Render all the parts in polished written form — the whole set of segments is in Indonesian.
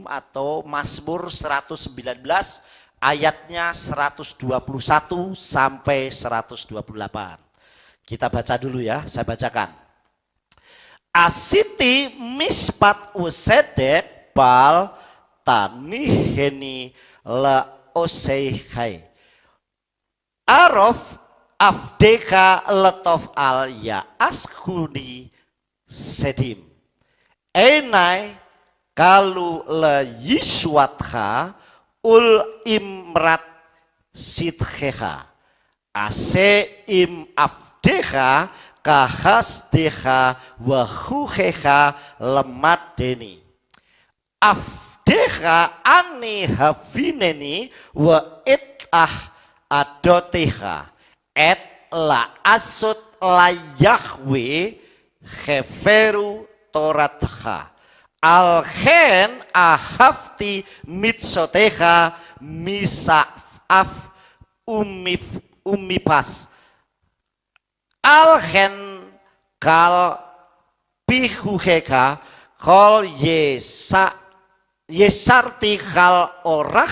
atau Mazmur 119 ayatnya 121 sampai 128. Kita baca dulu ya, saya bacakan. Asiti mispat usedek bal taniheni la oseihai. Arof afdeka letof al ya askuni sedim. Enai kalu le yiswatha ul imrat sidheha. Ase im afdeha kahasdeha wahuheha lemat deni. Afdeha ani havineni wa itah adoteha et la asut la Yahwe heferu toratha alhen ahafti mitsoteha misaf umipas alhen kal pihuheka kol yesarti kal orah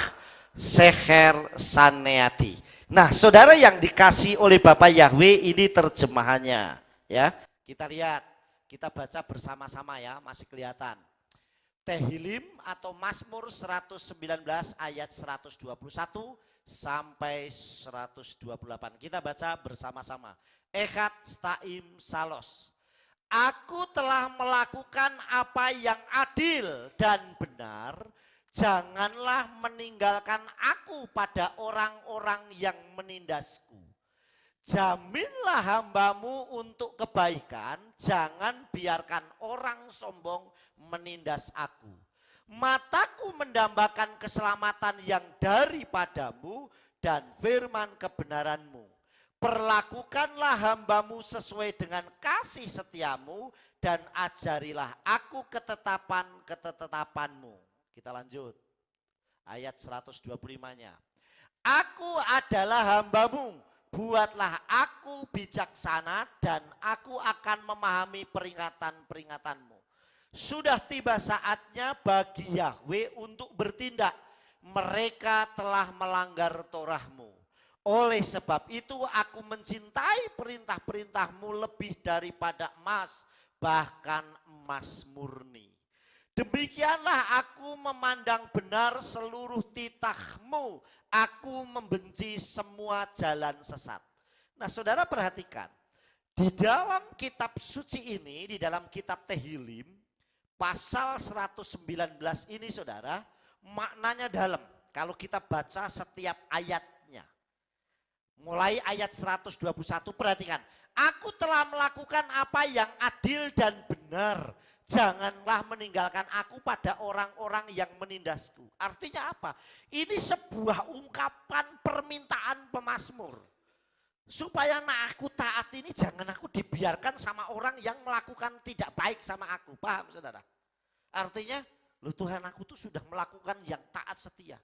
seher saneati. Nah, saudara yang dikasih oleh Bapak Yahweh, ini terjemahannya ya. Kita lihat, kita baca bersama-sama ya, masih kelihatan. Tehillim atau Mazmur 119 ayat 121 sampai 128. Kita baca bersama-sama. Echad Staim Salos. Aku telah melakukan apa yang adil dan benar. Janganlah meninggalkan aku pada orang-orang yang menindasku. Jaminlah hambamu untuk kebaikan, jangan biarkan orang sombong menindas aku. Mataku mendambakan keselamatan yang daripadamu dan firman kebenaranmu. Perlakukanlah hambamu sesuai dengan kasih setiamu dan ajarilah aku ketetapan-ketetapanmu. Kita lanjut. Ayat 125-nya. Aku adalah hambamu. Buatlah aku bijaksana dan aku akan memahami peringatan-peringatanmu. Sudah tiba saatnya bagi Yahweh untuk bertindak. Mereka telah melanggar Torahmu. Oleh sebab itu aku mencintai perintah-perintahmu lebih daripada emas, bahkan emas murni. Demikianlah aku memandang benar seluruh titahmu. Aku membenci semua jalan sesat. Nah, saudara perhatikan. Di dalam kitab suci ini, di dalam kitab Tehillim, pasal 119 ini saudara, maknanya dalam. Kalau kita baca setiap ayatnya. Mulai ayat 121, perhatikan. Aku telah melakukan apa yang adil dan benar. Janganlah meninggalkan aku pada orang-orang yang menindasku. Artinya apa? Ini sebuah ungkapan permintaan pemazmur. Supaya aku taat ini jangan aku dibiarkan sama orang yang melakukan tidak baik sama aku. Paham saudara? Artinya, loh Tuhan aku tuh sudah melakukan yang taat setia.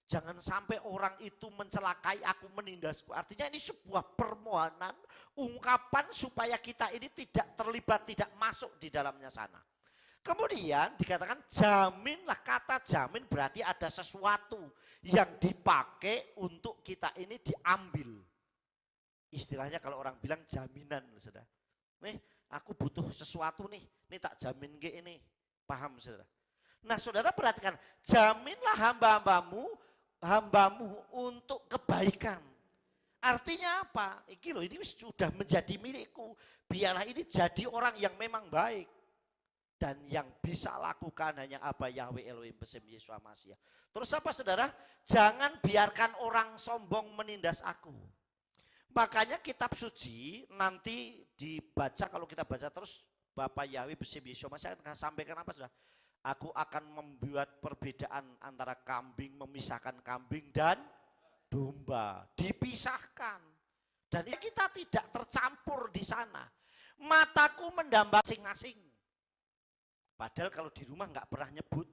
Jangan sampai orang itu mencelakai aku, menindasku. Artinya ini sebuah permohonan, ungkapan supaya kita ini tidak terlibat, tidak masuk di dalamnya sana. Kemudian dikatakan jaminlah, kata jamin berarti ada sesuatu yang dipakai untuk kita ini diambil. Istilahnya kalau orang bilang jaminan, saudara. Nih aku butuh sesuatu nih tak jamin ke ini. Paham saudara? Nah saudara perhatikan, jaminlah hambamu untuk kebaikan. Artinya apa? Ini sudah menjadi milikku. Biarlah ini jadi orang yang memang baik. Dan yang bisa lakukan hanya apa Yahweh Elohim Besem Yeshua Mashiach. Terus apa saudara? Jangan biarkan orang sombong menindas aku. Makanya kitab suci nanti dibaca, kalau kita baca terus Bapak Yahweh Besem Yeshua Mashiach akan sampaikan apa saudara? Aku akan membuat perbedaan antara kambing, memisahkan kambing dan domba. Dipisahkan. Dan kita tidak tercampur di sana. Mataku mendamba masing-masing. Padahal kalau di rumah nggak pernah nyebut.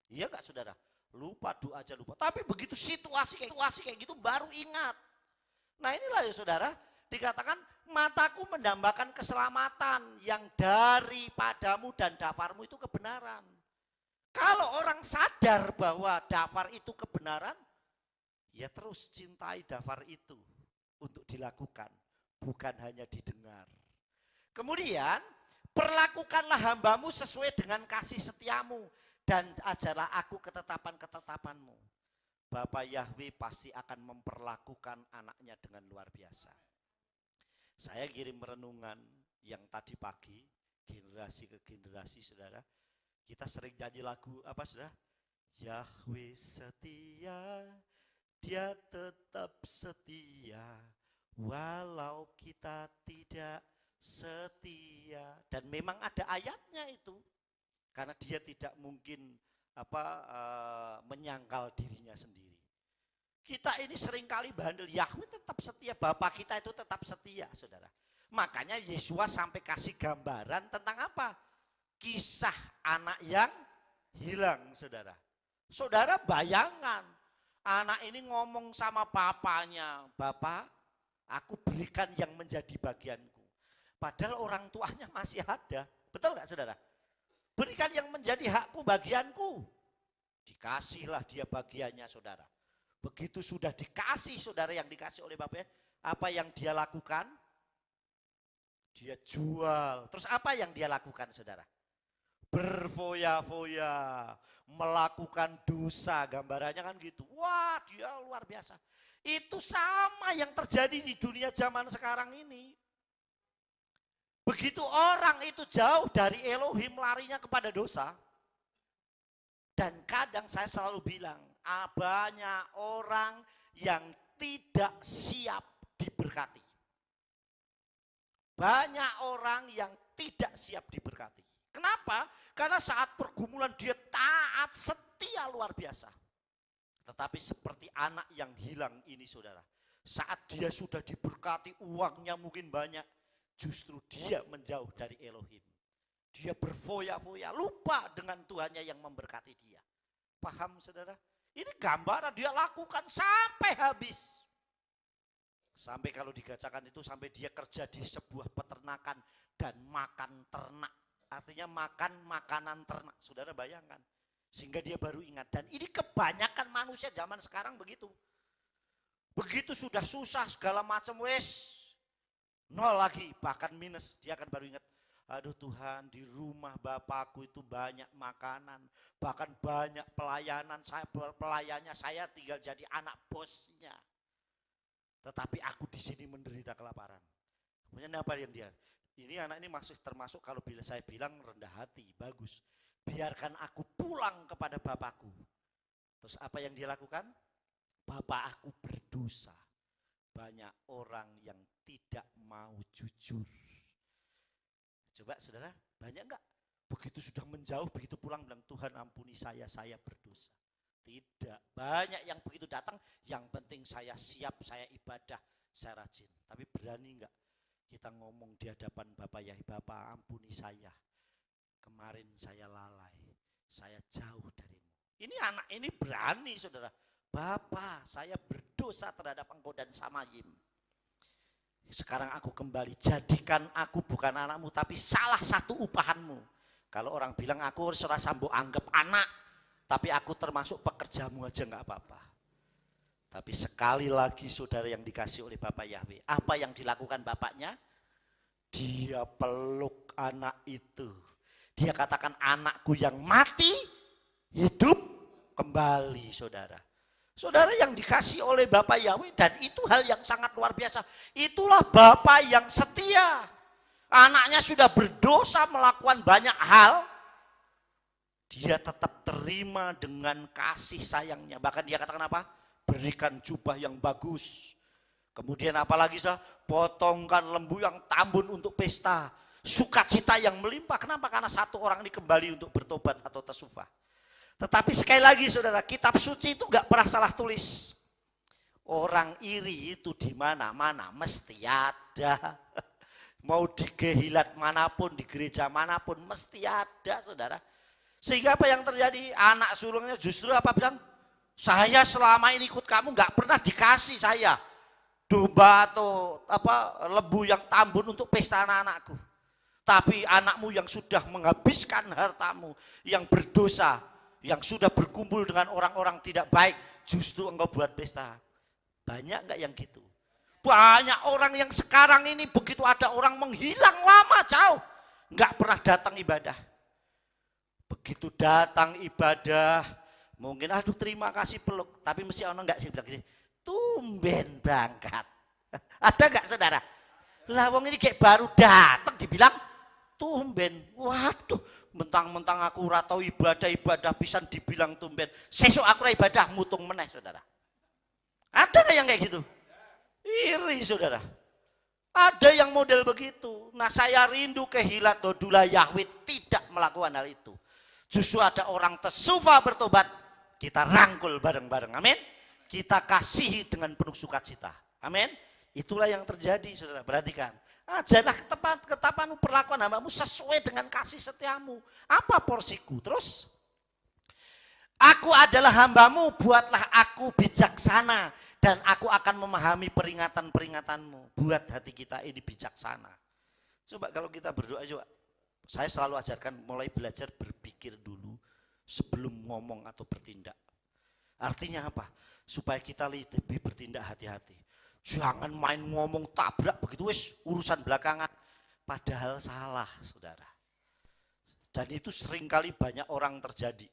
Iya nggak saudara? Lupa, doa aja lupa. Tapi begitu situasi kayak gitu baru ingat. Nah inilah ya saudara. Dikatakan mataku mendambakan keselamatan yang daripadamu dan dafarmu itu kebenaran. Kalau orang sadar bahwa dafar itu kebenaran, ya terus cintai dafar itu untuk dilakukan, bukan hanya didengar. Kemudian, perlakukanlah hambamu sesuai dengan kasih setiamu, dan ajarlah aku ketetapan-ketetapanmu. Bapak Yahweh pasti akan memperlakukan anaknya dengan luar biasa. Saya kirim renungan yang tadi pagi, generasi ke generasi, saudara. Kita sering nyanyi lagu apa, saudara? Yahweh setia, Dia tetap setia, walau kita tidak setia. Dan memang ada ayatnya itu, karena Dia tidak mungkin menyangkal dirinya sendiri. Kita ini seringkali bandel, Yahweh tetap setia, Bapak kita itu tetap setia, saudara. Makanya Yesua sampai kasih gambaran tentang apa? Kisah anak yang hilang, saudara. Saudara bayangkan, anak ini ngomong sama bapaknya, Bapak, aku berikan yang menjadi bagianku. Padahal orang tuanya masih ada, betul gak, saudara? Berikan yang menjadi hakku, bagianku. Dikasihlah dia bagiannya, saudara. Begitu sudah dikasih, saudara, yang dikasih oleh bapaknya, apa yang dia lakukan? Dia jual. Terus apa yang dia lakukan, saudara? Berfoya-foya, melakukan dosa, gambarannya kan gitu. Wah, dia luar biasa. Itu sama yang terjadi di dunia zaman sekarang ini. Begitu orang itu jauh dari Elohim, larinya kepada dosa. Dan kadang saya selalu bilang, banyak orang yang tidak siap diberkati. Banyak orang yang tidak siap diberkati. Kenapa? Karena saat pergumulan dia taat, setia luar biasa. Tetapi seperti anak yang hilang ini, saudara. Saat dia sudah diberkati, uangnya mungkin banyak, justru dia menjauh dari Elohim. Dia berfoya-foya, lupa dengan Tuhannya yang memberkati dia. Paham, saudara? Ini gambaran dia lakukan sampai habis. Sampai kalau digacakan itu, sampai dia kerja di sebuah peternakan dan makan ternak. Artinya makan makanan ternak, saudara bayangkan. Sehingga dia baru ingat. Dan ini kebanyakan manusia zaman sekarang begitu. Begitu sudah susah segala macam, wes nol lagi, bahkan minus. Dia akan baru ingat, aduh Tuhan, di rumah bapakku itu banyak makanan. Bahkan banyak pelayanan, pelayannya saya tinggal jadi anak bosnya. Tetapi aku di sini menderita kelaparan. Kemudian apa yang dia? Ini anak ini termasuk kalau bila saya bilang rendah hati, bagus. Biarkan aku pulang kepada bapakku. Terus apa yang dia lakukan? Bapak aku berdosa. Banyak orang yang tidak mau jujur. Coba saudara, banyak enggak? Begitu sudah menjauh, begitu pulang bilang, Tuhan ampuni saya berdosa. Tidak, banyak yang begitu datang, yang penting saya siap, saya ibadah, saya rajin. Tapi berani enggak kita ngomong di hadapan Bapak Yahweh, Bapak ampuni saya. Kemarin saya lalai, saya jauh darimu. Ini anak ini berani, saudara. Bapak, saya berdosa terhadap engkau dan Samayim. Sekarang aku kembali, jadikan aku bukan anakmu, tapi salah satu upahanmu. Kalau orang bilang aku harus sambo anggap anak, tapi aku termasuk pekerjamu aja enggak apa-apa. Tapi sekali lagi saudara yang dikasih oleh Bapak Yahweh, apa yang dilakukan bapaknya? Dia peluk anak itu. Dia katakan, anakku yang mati, hidup kembali, saudara. Saudara yang dikasih oleh Bapak Yahweh, dan itu hal yang sangat luar biasa. Itulah Bapak yang setia. Anaknya sudah berdosa melakukan banyak hal, dia tetap terima dengan kasih sayangnya. Bahkan dia katakan apa? Berikan jubah yang bagus. Kemudian apalagi saudara? Potongkan lembu yang tambun untuk pesta. Sukacita yang melimpah. Kenapa? Karena satu orang ini kembali untuk bertobat atau tasufah. Tetapi sekali lagi saudara, kitab suci itu gak pernah salah tulis. Orang iri itu di mana-mana mesti ada. Mau di gehilat manapun, di gereja manapun mesti ada, saudara. Sehingga apa yang terjadi? Anak sulungnya justru apa bilang? Saya selama ini ikut kamu gak pernah dikasih saya domba atau lembu yang tambun untuk pesta anak-anakku. Tapi anakmu yang sudah menghabiskan hartamu, yang berdosa, yang sudah berkumpul dengan orang-orang tidak baik, justru engkau buat pesta. Banyak enggak yang gitu? Banyak orang yang sekarang ini begitu ada orang menghilang lama jauh, enggak pernah datang ibadah. Begitu datang ibadah, mungkin aduh terima kasih peluk, tapi mesti orang enggak sih bilang gini, tumben berangkat. Ada enggak saudara? Lah wong ini kayak baru datang dibilang tumben. Waduh, mentang-mentang aku ora tau ibadah pisan dibilang tumben. Sesuk aku ora ibadah mutung meneh saudara. Ada enggak yang kayak gitu? Iri saudara. Ada yang model begitu. Nah saya rindu kehilat Dodula Yahweh tidak melakukan hal itu. Justru ada orang tersufa bertobat, kita rangkul bareng-bareng. Amin. Kita kasihi dengan penuh sukacita. Amin. Itulah yang terjadi saudara. Perhatikan. Ajarlah ketapanmu, perlakuan hambamu sesuai dengan kasih setiamu. Apa porsiku? Terus. Aku adalah hambamu, buatlah aku bijaksana. Dan aku akan memahami peringatan-peringatanmu. Buat hati kita ini bijaksana. Coba kalau kita berdoa juga. Saya selalu ajarkan mulai belajar berpikir dulu. Sebelum ngomong atau bertindak. Artinya apa? Supaya kita lebih bertindak hati-hati. Jangan main ngomong tabrak begitu wis urusan belakangan. Padahal salah saudara. Dan itu seringkali banyak orang terjadi.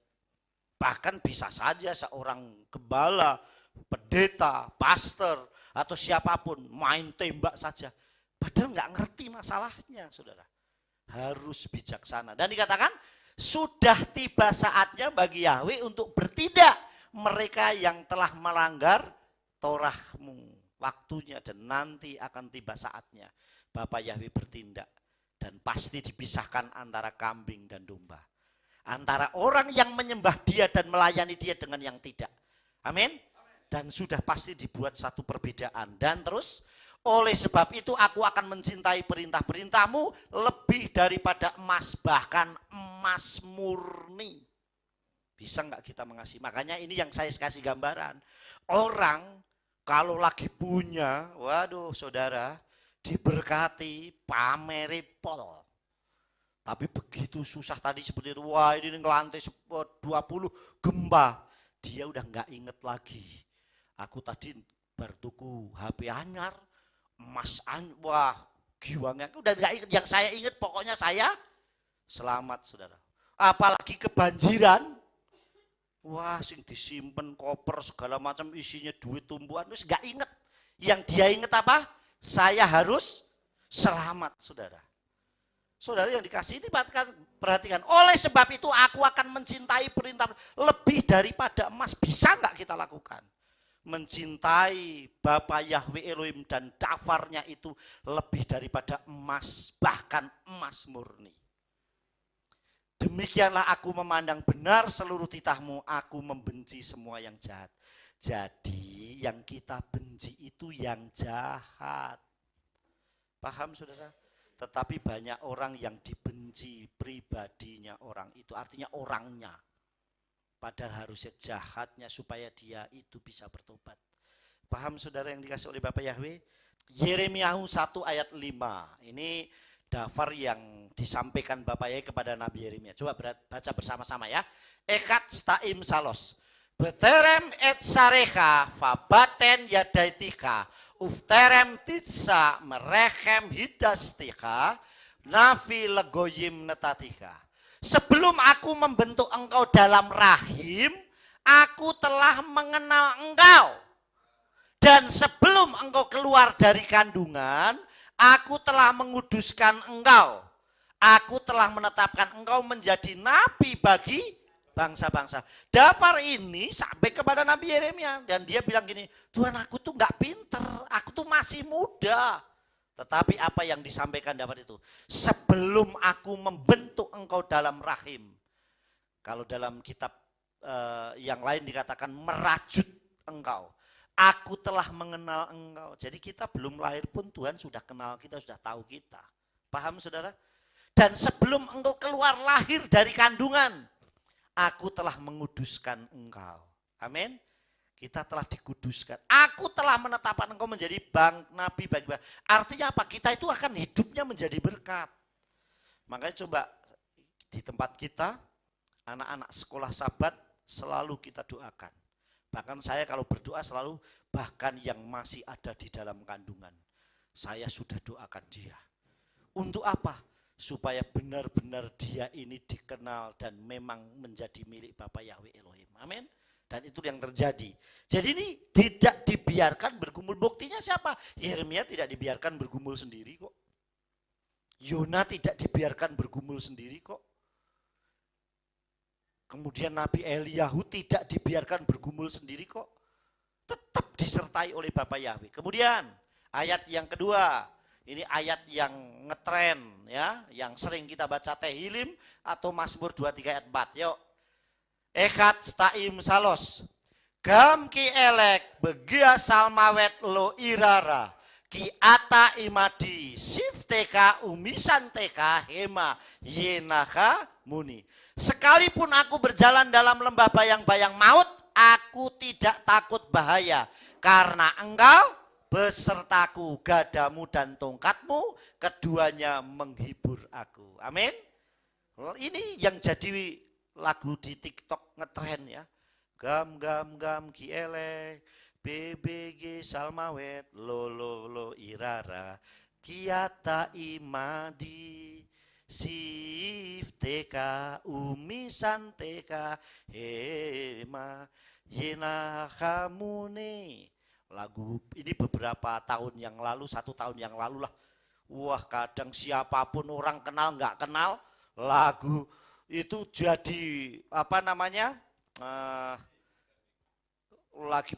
Bahkan bisa saja seorang gembala, pendeta, pastor, atau siapapun main tembak saja. Padahal nggak ngerti masalahnya, saudara. Harus bijaksana. Dan dikatakan, sudah tiba saatnya bagi Yahweh untuk bertindak. Mereka yang telah melanggar Torahmu. Waktunya dan nanti akan tiba saatnya. Bapak Yahweh bertindak. Dan pasti dipisahkan antara kambing dan domba. Antara orang yang menyembah dia dan melayani dia dengan yang tidak. Amin. Dan sudah pasti dibuat satu perbedaan. Dan terus, oleh sebab itu aku akan mencintai perintah-perintahmu lebih daripada emas, bahkan emas murni. Bisa enggak kita mengasihi? Makanya ini yang saya kasih gambaran. Orang kalau lagi punya, waduh saudara, diberkati, pameri pol. Tapi begitu susah tadi seperti itu, wah ini ngelantai 20 gempa. Dia udah enggak inget lagi. Aku tadi bertuku HP anyar, emas anyar, wah giwangnya. Udah enggak inget, yang saya inget pokoknya saya selamat saudara. Apalagi kebanjiran, wah sing disimpen koper segala macam isinya duit tumbuhan, terus enggak inget. Yang dia inget apa? Saya harus selamat saudara. Saudara yang dikasih ini perhatikan. Oleh sebab itu aku akan mencintai perintah lebih daripada emas. Bisa enggak kita lakukan? Mencintai Bapa Yahweh Elohim dan dafarnya itu lebih daripada emas. Bahkan emas murni. Demikianlah aku memandang benar seluruh titahmu. Aku membenci semua yang jahat. Jadi yang kita benci itu yang jahat. Paham saudara? Tetapi banyak orang yang dibenci pribadinya orang itu, artinya orangnya. Padahal harusnya jahatnya supaya dia itu bisa bertobat. Paham saudara yang dikasih oleh Bapak Yahweh? Yeremia 1 ayat 5. Ini dafar yang disampaikan Bapak Yahweh kepada Nabi Yeremia. Coba baca bersama-sama ya. Ekat staim salos. Beterem et sarecha fabaten yadaitika. Ufterem titsa merechem hidastika nafi legoyim netatika. Sebelum aku membentuk engkau dalam rahim, aku telah mengenal engkau. Dan sebelum engkau keluar dari kandungan, aku telah menguduskan engkau. Aku telah menetapkan engkau menjadi nabi bagi bangsa-bangsa. Dafar ini sampai kepada Nabi Yeremia. Dan dia bilang gini, Tuhan aku tuh gak pinter, aku tuh masih muda. Tetapi apa yang disampaikan Dafar itu? Sebelum aku membentuk engkau dalam rahim. Kalau dalam kitab yang lain dikatakan merajut engkau. Aku telah mengenal engkau. Jadi kita belum lahir pun Tuhan sudah kenal kita, sudah tahu kita. Paham saudara? Dan sebelum engkau keluar lahir dari kandungan, aku telah menguduskan engkau. Amin. Kita telah dikuduskan. Aku telah menetapkan engkau menjadi nabi bagi bangsa. Artinya apa? Kita itu akan hidupnya menjadi berkat. Makanya coba di tempat kita Anak-anak sekolah Sabat selalu kita doakan. Bahkan saya kalau berdoa selalu, bahkan yang masih ada di dalam kandungan, saya sudah doakan dia. Untuk apa? Supaya benar-benar dia ini dikenal dan memang menjadi milik Bapa Yahweh Elohim. Amin. Dan itu yang terjadi. Jadi ini tidak dibiarkan bergumul. Buktinya siapa? Yeremia tidak dibiarkan bergumul sendiri kok. Yona tidak dibiarkan bergumul sendiri kok. Kemudian Nabi Eliyahu tidak dibiarkan bergumul sendiri kok. Tetap disertai oleh Bapa Yahweh. Kemudian ayat yang kedua, ini ayat yang ngetren ya, yang sering kita baca Tehillim atau Mazmur 23 ayat 4. Yuk. Echad staim salos. Gam ki elek begia salmawet lo irara. Ki ata imadi sifteka umisanteka hema yenaka muni. Sekalipun aku berjalan dalam lembah bayang-bayang maut, aku tidak takut bahaya. Karena engkau besertaku, gadamu dan tongkatmu, keduanya menghibur aku. Amin. Ini yang jadi lagu di TikTok ngetren ya. Gam gam gam kiele, BBG salmawet, lo irara, kiata imadi. Sifteka umisanteka hema yenahamune. Lagu ini beberapa tahun yang lalu, 1 tahun yang lalu lah. Wah, kadang siapapun orang kenal nggak kenal, lagu itu jadi apa namanya, lagi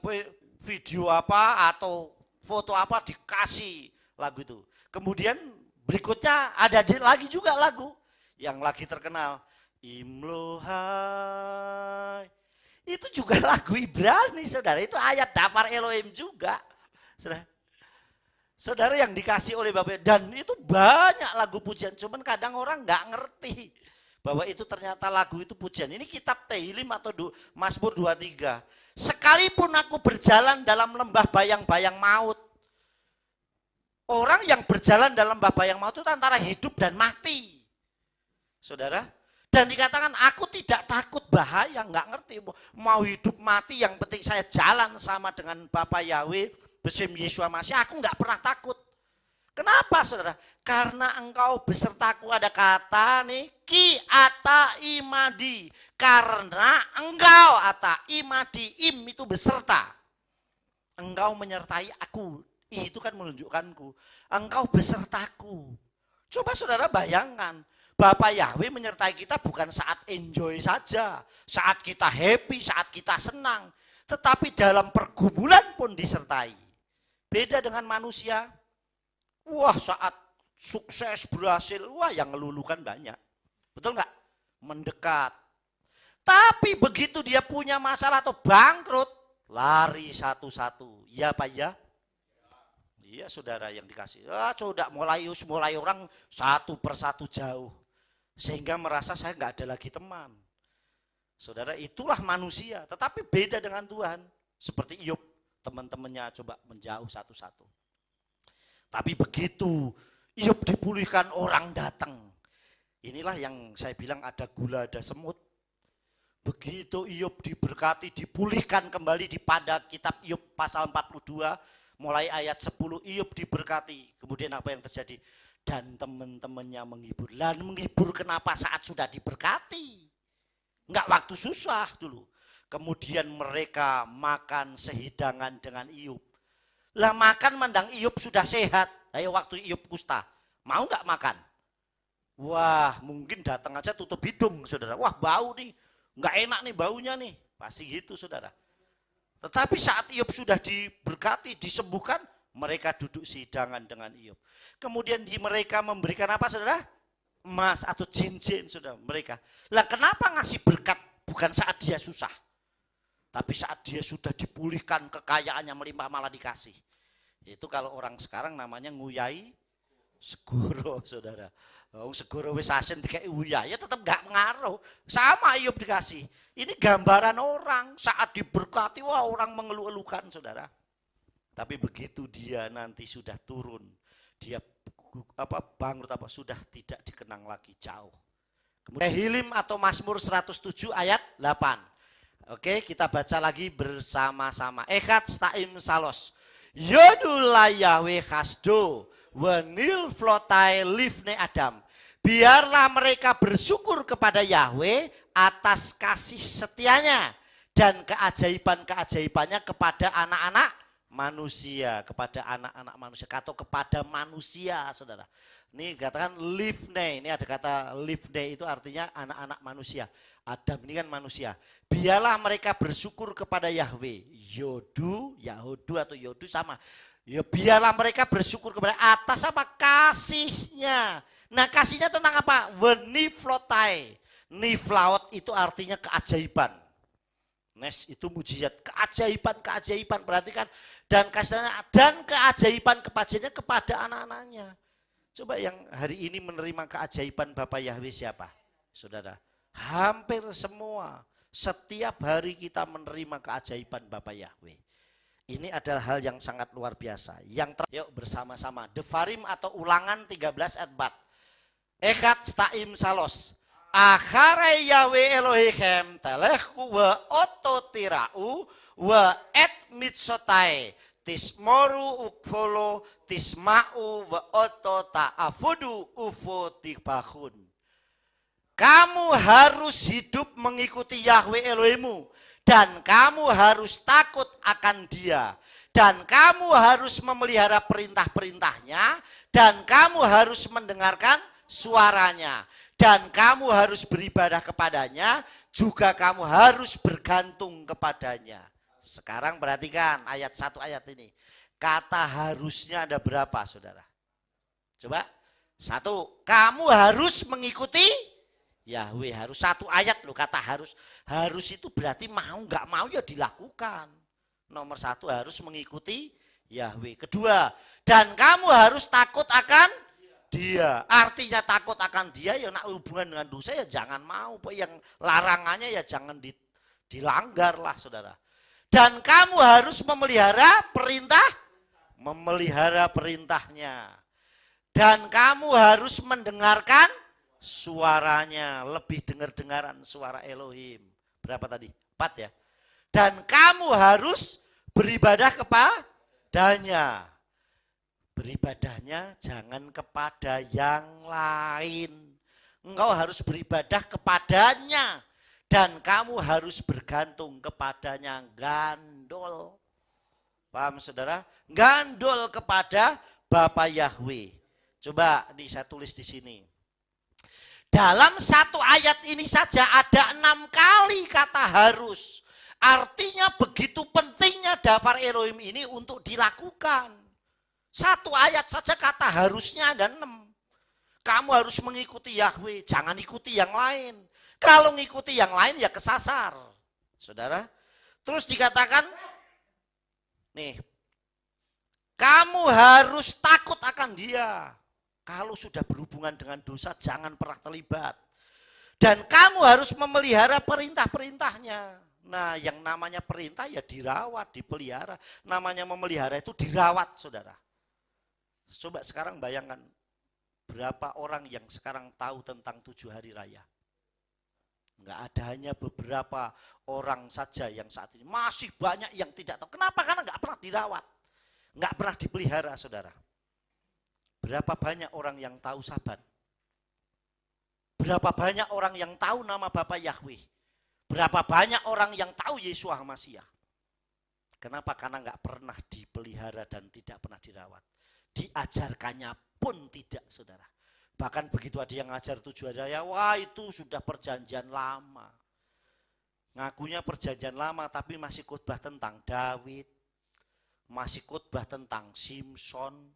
video apa atau foto apa dikasih lagu itu. Kemudian berikutnya ada lagi juga lagu yang lagi terkenal, Imlohai. Itu juga lagu Ibrani, saudara. Itu ayat daftar Elohim juga, saudara. Saudara, yang dikasih oleh Bapak. Dan itu banyak lagu pujian, cuman kadang orang nggak ngerti bahwa itu ternyata lagu itu pujian. Ini kitab Tehillim atau Mazmur 23. Sekalipun aku berjalan dalam lembah bayang-bayang maut. Orang yang berjalan dalam lembah bayang maut itu antara hidup dan mati. Saudara, dan dikatakan aku tidak takut bahaya, nggak ngerti mau hidup mati, yang penting saya jalan sama dengan Bapa Yahweh besim Yeshua Masih, aku nggak pernah takut. Kenapa, saudara? Karena engkau besertaku, ada kata nih, ki ata imadi, karena engkau ata imadi, im itu beserta, engkau menyertai aku. Itu kan menunjukkanku, engkau besertaku. Coba saudara bayangkan, Bapak Yahweh menyertai kita bukan saat enjoy saja, saat kita happy, saat kita senang, tetapi dalam pergumulan pun disertai. Beda dengan manusia, wah saat sukses berhasil, wah yang ngelulukan banyak, betul nggak? Mendekat. Tapi begitu dia punya masalah atau bangkrut, lari satu-satu. Ya Pak ya? Iya saudara yang dikasih. Sudah mulai orang satu persatu jauh. Sehingga merasa saya nggak ada lagi teman. Saudara, itulah manusia. Tetapi beda dengan Tuhan. Seperti Iyob, teman-temannya coba menjauh satu-satu. Tapi begitu Iyob dipulihkan, orang datang. Inilah yang saya bilang ada gula, ada semut. Begitu Iyob diberkati, dipulihkan kembali pada kitab Iyob pasal 42, mulai ayat 10, Iyob diberkati. Kemudian apa yang terjadi? Dan teman-temannya menghibur. Dan menghibur kenapa? Saat sudah diberkati. Enggak waktu susah dulu. Kemudian mereka makan sehidangan dengan Iyob. Lah makan mandang Iyob sudah sehat. Ayo waktu Iyob kusta. Mau enggak makan? Wah mungkin datang aja tutup hidung saudara. Wah bau nih. Enggak enak nih baunya nih. Pasti gitu saudara. Tetapi saat Iyob sudah diberkati, disembuhkan, mereka duduk sehidangan dengan Iyob. Kemudian mereka memberikan apa saudara? Emas atau cincin saudara mereka. Lah kenapa ngasih berkat bukan saat dia susah? Tapi saat dia sudah dipulihkan, kekayaannya melimpah malah dikasih. Itu kalau orang sekarang namanya nguyai segoro saudara. Segoro wis asin dikei uyah, ya tetap gak pengaruh. Sama Iyob dikasih. Ini gambaran orang saat diberkati, wah orang mengeluh-elukan saudara. Tapi begitu dia nanti sudah turun, dia bangkrut sudah tidak dikenang lagi jauh. Kemudian Hilim atau Mazmur 107 ayat 8. Oke, kita baca lagi bersama-sama. Echad Staim Salos. Yodula Yahweh Hasdo Wenil Flotai Livne Adam. Biarlah mereka bersyukur kepada Yahweh atas kasih setianya dan keajaiban-keajaibannya kepada anak-anak manusia, kepada anak-anak manusia atau kepada manusia, saudara. Ini katakan livne, ini ada kata livne itu artinya anak-anak manusia. Adam ini kan manusia. Biarlah mereka bersyukur kepada Yahweh. Yahudu atau Yodu sama. Ya biarlah mereka bersyukur kepada atas apa? Kasihnya. Nah kasihnya tentang apa? Weniflotai. Niflaot itu artinya keajaiban. Nes itu mujizat, keajaiban berarti kan dan kasihnya dan keajaiban kepajiannya kepada anak-anaknya. Coba yang hari ini menerima keajaiban Bapak Yahweh siapa? Saudara, hampir semua. Setiap hari kita menerima keajaiban Bapak Yahweh. Ini adalah hal yang sangat luar biasa. Yuk bersama-sama. Devarim atau Ulangan 13 ayat 4. Echad Staim Salos. Akhare Yahweh Elohechem telechu wa ototirau wa et mitsotai. Tismoru ukfolo tisma'u wa oto ta'afudu ufo tibahun. Kamu harus hidup mengikuti Yahweh Elohimmu. Dan kamu harus takut akan dia. Dan kamu harus memelihara perintah-perintahnya. Dan kamu harus mendengarkan suaranya. Dan kamu harus beribadah kepadanya. Juga kamu harus bergantung kepadanya. Sekarang perhatikan ayat 1 ayat ini. Kata harusnya ada berapa saudara? Coba. 1. Kamu harus mengikuti Yahweh. Harus 1 ayat loh kata harus. Harus itu berarti mau nggak mau ya dilakukan. Nomor 1 harus mengikuti Yahweh. Kedua. Dan kamu harus takut akan dia. Artinya takut akan dia ya nak hubungan dengan dosa ya jangan mau. Yang larangannya ya jangan dilanggar lah saudara. Dan kamu harus memelihara perintahnya. Dan kamu harus mendengarkan suaranya. Lebih dengar-dengaran suara Elohim. Berapa tadi? 4 ya. Dan kamu harus beribadah kepadanya. Beribadahnya jangan kepada yang lain. Engkau harus beribadah kepadanya. Dan kamu harus bergantung kepadanya, gandol. Paham saudara? Gandol kepada Bapa Yahweh. Coba saya tulis di sini. Dalam 1 ayat ini saja ada 6 kali kata harus. Artinya begitu pentingnya daftar Elohim ini untuk dilakukan. 1 ayat saja kata harusnya ada 6. Kamu harus mengikuti Yahweh, jangan ikuti yang lain. Kalau ngikuti yang lain ya kesasar. Saudara. Terus dikatakan, nih, kamu harus takut akan dia. Kalau sudah berhubungan dengan dosa jangan pernah terlibat. Dan kamu harus memelihara perintah-perintahnya. Nah yang namanya perintah ya dirawat, dipelihara. Namanya memelihara itu dirawat saudara. Coba sekarang bayangkan. Berapa orang yang sekarang tahu tentang 7 hari raya. Enggak ada, hanya beberapa orang saja yang saat ini. Masih banyak yang tidak tahu. Kenapa? Karena enggak pernah dirawat. Enggak pernah dipelihara saudara. Berapa banyak orang yang tahu Sabat? Berapa banyak orang yang tahu nama Bapa Yahweh? Berapa banyak orang yang tahu Yesus Masiah? Kenapa? Karena enggak pernah dipelihara dan tidak pernah dirawat. Diajarkannya pun tidak saudara. Bahkan begitu ada yang ngajar 7 hari raya, wah itu sudah perjanjian lama. Ngakunya perjanjian lama tapi masih khotbah tentang Daud. Masih khotbah tentang Simpson.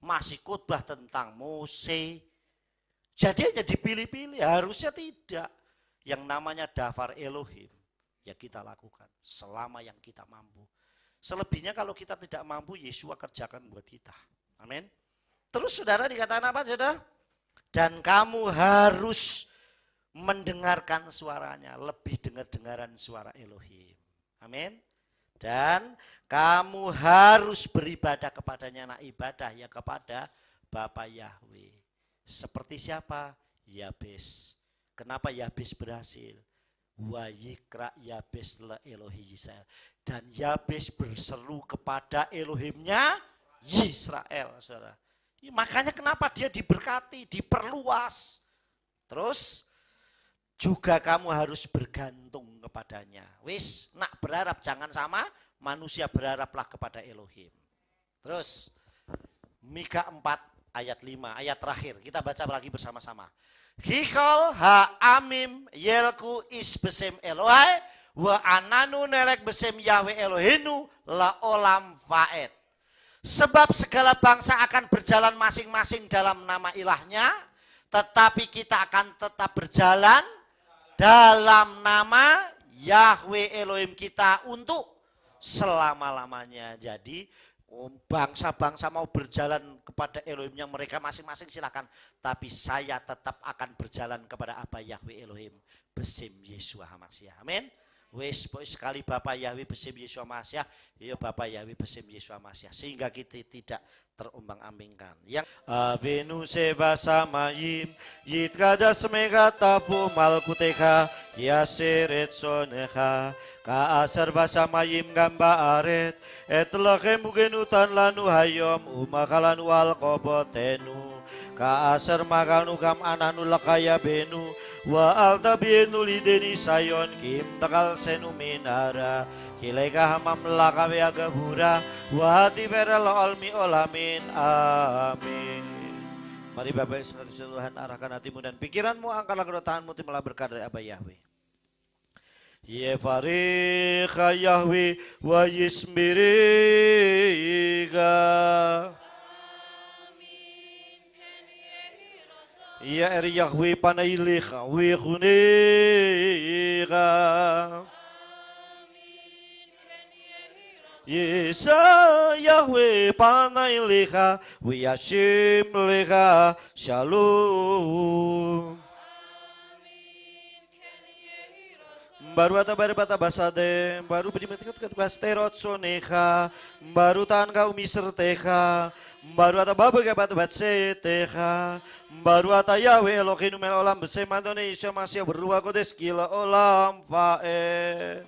Masih khotbah tentang Mose. Jadi hanya dipilih-pilih, harusnya tidak. Yang namanya daftar Elohim, ya kita lakukan selama yang kita mampu. Selebihnya kalau kita tidak mampu, Yesus kerjakan buat kita. Amin. Terus saudara dikatakan apa saudara? Dan kamu harus mendengarkan suaranya. Lebih dengar-dengaran suara Elohim. Amin. Dan kamu harus beribadah kepadanya. Nah ibadah ya kepada Bapa Yahweh. Seperti siapa? Yabes. Kenapa Yabes berhasil? Wa yikra Yabes le Elohi Yisrael. Dan Yabes berseru kepada Elohimnya Yisrael, saudara. Makanya kenapa dia diberkati, diperluas. Terus juga kamu harus bergantung kepadanya. Wis, nak berharap jangan sama manusia, berharaplah kepada Elohim. Terus Mika 4 ayat 5, ayat terakhir. Kita baca lagi bersama-sama. Hikol ha amim yelku is besem Elohai wa ananu nelek besem Yahweh Elohenu la olam faed. Sebab segala bangsa akan berjalan masing-masing dalam nama ilahnya, tetapi kita akan tetap berjalan dalam nama Yahweh Elohim kita untuk selama-lamanya. Jadi bangsa-bangsa mau berjalan kepada Elohimnya mereka masing-masing silakan. Tapi saya tetap akan berjalan kepada Aba Yahweh Elohim besim Yeshua HaMashiach. Amin. Wes sekali Bapak Yahweh besim Yeshua HaMashiach, ya Bapak Yahweh besim Yeshua HaMashiach. Sehingga kita tidak terumbang-ambingkan. Yang Avenu Seba Samayim Yitkada Semega Tapu Malkuteka Yaseret Soneha Kaasar Basamayim Gamba Aret Etlachem Bugenutan Lanu Hayom Umakalan Wal Kobotenu Kaasar Maganu Gam Ananu Lakaya Benu Wa Alta Bienu Lideni Sayon Kim Takal Senu Minara Kilaika Hamam Lakawe Agabura Wa Hati Verel Olmi Olamin Amin. Mari Bapak sekalian Tuhan, arahkan hatimu dan pikiranmu, angkatlah kedua tanganmu, terimalah berkat dari Aba Yahweh. Yevarecha Yahweh wa yismiriga. Ya er Yahweh panailecha wechunega. Yesa Yahweh panailecha wiyashim lecha shalom. Baru bata basade, baru berimetik basterot soneha, baru tan kau miserteha, baru ata babu bata batseteha, baru ata Yahweh Elohim mel olam besemandone Yeshua Mashiach berruah kodes gila olam fae.